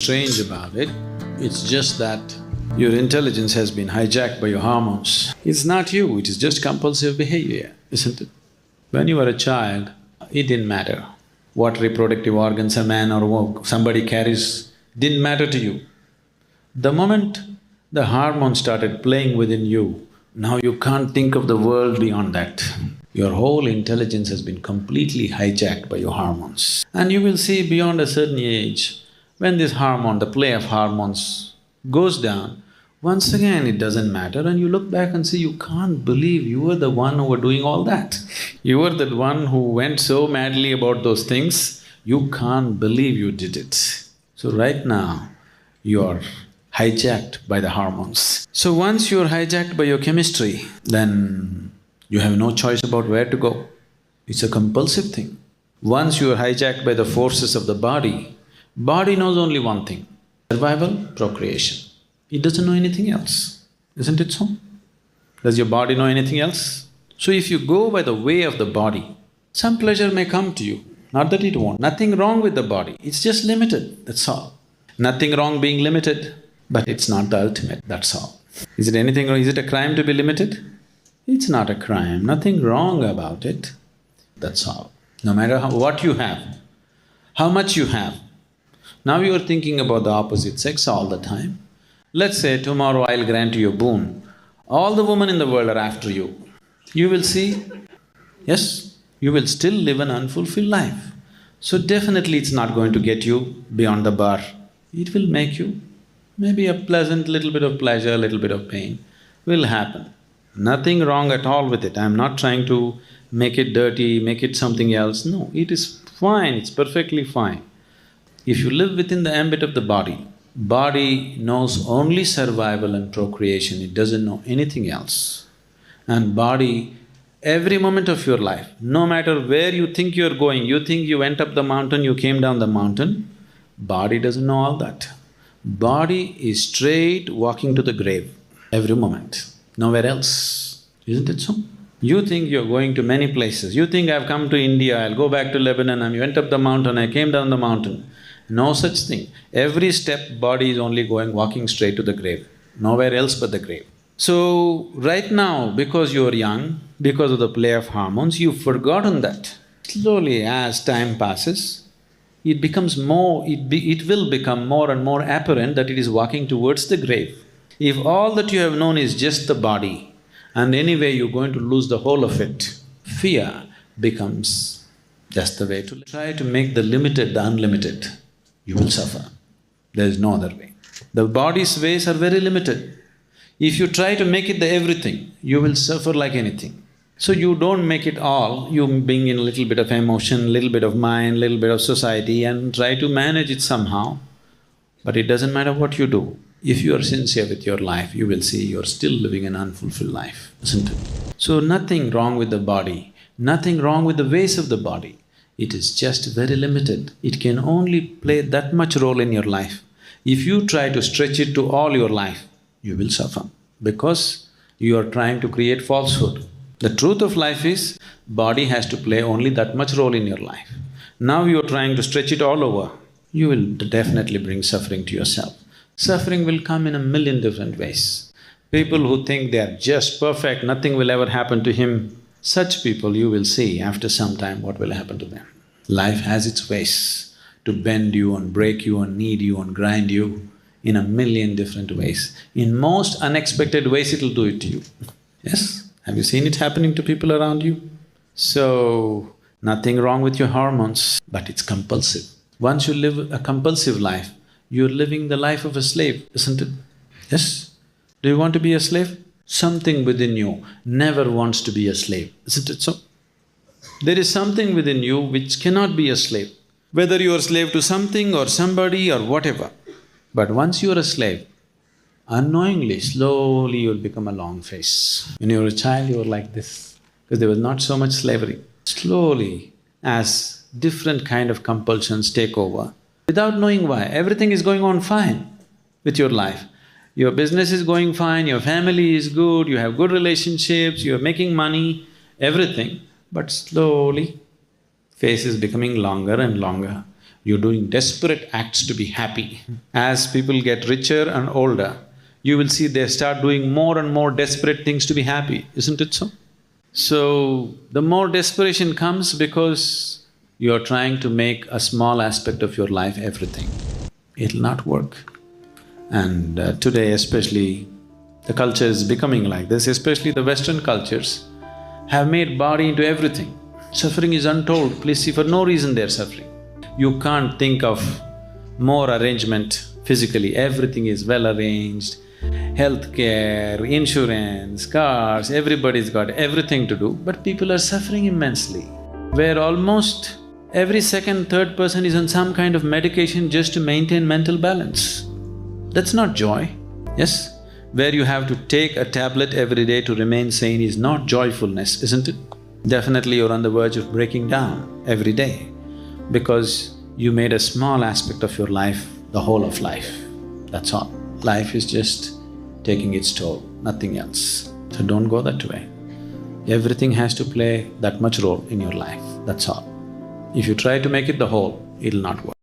strange about it. It's just that your intelligence has been hijacked by your hormones. It's not you, it is just compulsive behavior, isn't it? When you were a child, it didn't matter. What reproductive organs a man or somebody carries didn't matter to you. The moment the hormones started playing within you, now you can't think of the world beyond that. Your whole intelligence has been completely hijacked by your hormones. And you will see beyond a certain age, when this hormone, the play of hormones goes down, once again it doesn't matter and you look back and say, you can't believe you were the one who were doing all that. You were the one who went so madly about those things, you can't believe you did it. So right now, you're hijacked by the hormones. So once you're hijacked by your chemistry, then you have no choice about where to go. It's a compulsive thing. Once you are hijacked by the forces of the body knows only one thing: survival, procreation. It doesn't know anything else, isn't it so? Does your body know anything else? So if you go by the way of the body, some pleasure may come to you, not that it won't. Nothing wrong with the body, it's just limited, that's all. Nothing wrong being limited, but it's not the ultimate, that's all. Is it anything wrong? Is it a crime to be limited? It's not a crime, nothing wrong about it, that's all. No matter what you have, how much you have. Now you are thinking about the opposite sex all the time. Let's say tomorrow I'll grant you a boon, all the women in the world are after you. You will see, yes, you will still live an unfulfilled life. So definitely it's not going to get you beyond the bar. It will make you maybe a pleasant little bit of pleasure, a little bit of pain will happen. Nothing wrong at all with it. I'm not trying to make it dirty, make it something else. No, it is fine, it's perfectly fine. If you live within the ambit of the body knows only survival and procreation, it doesn't know anything else. And body, every moment of your life, no matter where you think you're going, you think you went up the mountain, you came down the mountain, body doesn't know all that. Body is straight walking to the grave every moment. Nowhere else, isn't it so? You think you're going to many places, you think I've come to India, I'll go back to Lebanon, I went up the mountain, I came down the mountain. No such thing. Every step, body is only walking straight to the grave, nowhere else but the grave. So, right now, because you're young, because of the play of hormones, you've forgotten that. Slowly, as time passes, it becomes more… it will become more and more apparent that it is walking towards the grave. If all that you have known is just the body, and anyway you're going to lose the whole of it, fear becomes just the way to try to make the limited the unlimited, you will suffer. There is no other way. The body's ways are very limited. If you try to make it the everything, you will suffer like anything. So you don't make it all, you bring in a little bit of emotion, little bit of mind, little bit of society and try to manage it somehow. But it doesn't matter what you do. If you are sincere with your life, you will see you're still living an unfulfilled life, isn't it? So nothing wrong with the body, nothing wrong with the ways of the body. It is just very limited. It can only play that much role in your life. If you try to stretch it to all your life, you will suffer because you are trying to create falsehood. The truth of life is, body has to play only that much role in your life. Now you are trying to stretch it all over, you will definitely bring suffering to yourself. Suffering will come in a million different ways. People who think they are just perfect, nothing will ever happen to him, such people you will see after some time what will happen to them. Life has its ways to bend you and break you and knead you and grind you in a million different ways. In most unexpected ways it'll do it to you. Yes? Have you seen it happening to people around you? So, nothing wrong with your hormones, but it's compulsive. Once you live a compulsive life, you're living the life of a slave, isn't it? Yes? Do you want to be a slave? Something within you never wants to be a slave, isn't it so? There is something within you which cannot be a slave, whether you are a slave to something or somebody or whatever. But once you are a slave, unknowingly, slowly you'll become a long face. When you were a child, you were like this, because there was not so much slavery. Slowly, as different kind of compulsions take over, without knowing why, everything is going on fine with your life. Your business is going fine, your family is good, you have good relationships, you're making money, everything, but slowly, face is becoming longer and longer. You're doing desperate acts to be happy. As people get richer and older, you will see they start doing more and more desperate things to be happy, isn't it so? So, the more desperation comes because you're trying to make a small aspect of your life everything. It'll not work. And today especially, the culture is becoming like this, especially the Western cultures have made body into everything. Suffering is untold, please see, for no reason they're suffering. You can't think of more arrangement physically, everything is well arranged. Healthcare, insurance, cars, everybody's got everything to do, but people are suffering immensely. Where almost every second, third person is on some kind of medication just to maintain mental balance. That's not joy, yes? Where you have to take a tablet every day to remain sane is not joyfulness, isn't it? Definitely you're on the verge of breaking down every day because you made a small aspect of your life the whole of life, that's all. Life is just taking its toll, nothing else. So don't go that way. Everything has to play that much role in your life, that's all. If you try to make it the whole, it'll not work.